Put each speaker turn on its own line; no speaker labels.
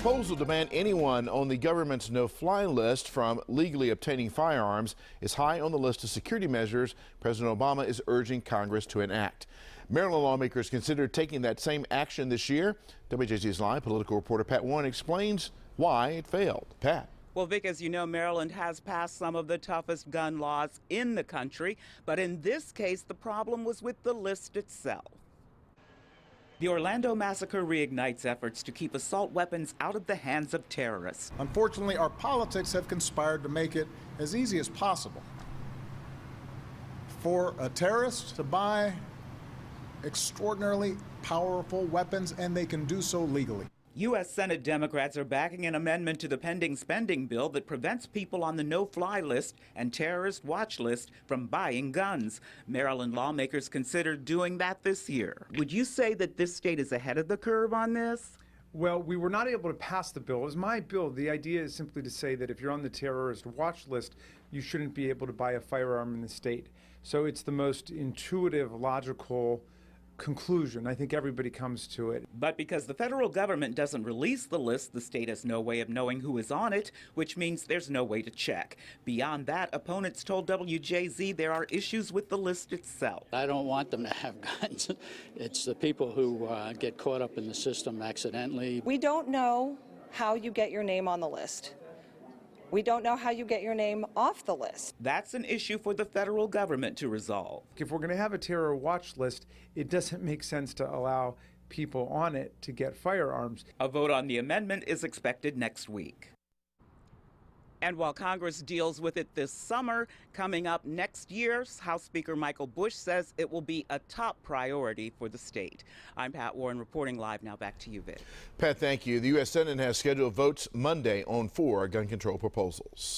proposal to ban anyone on the government's no-fly list from legally obtaining firearms is high on the list of security measures President Obama is urging Congress to enact. Maryland lawmakers considered taking that same action this year. WJZ's live political reporter Pat Warren explains why it failed. Pat.
Well, Vic, as you know, Maryland has passed some of the toughest gun laws in the country, but in this case, the problem was with the list itself. The Orlando Massacre reignites efforts to keep assault weapons out of the hands of terrorists.
Unfortunately, our politics have conspired to make it as easy as possible for a terrorist to buy extraordinarily powerful weapons, and they can do so legally.
U.S. Senate Democrats are backing an amendment to the pending spending bill that prevents people on the no-fly list and terrorist watch list from buying guns. Maryland lawmakers considered doing that this year. Would you say that this state is ahead of the curve on this?
Well, we were not able to pass the bill. It was my bill. The idea is simply to say that if you're on the terrorist watch list, you shouldn't be able to buy a firearm in the state. So it's the most intuitive, logical conclusion. I think everybody comes to it.
But because the federal government doesn't release the list, the state has no way of knowing who is on it, which means there's no way to check. Beyond that, opponents told WJZ there are issues with the list itself.
I don't want them to have guns. It's the people who get caught up in the system accidentally.
We don't know how you get your name on the list. We don't know how you get your name off the list.
That's an issue for the federal government to resolve.
If we're going to have a terror watch list, it doesn't make sense to allow people on it to get firearms.
A vote on the amendment is expected next week. And while Congress deals with it this summer, coming up next year, House Speaker Michael Bush says it will be a top priority for the state. I'm Pat Warren reporting live. Now back to you, Vic.
Pat, thank you. The U.S. Senate has scheduled votes Monday on 4 gun control proposals.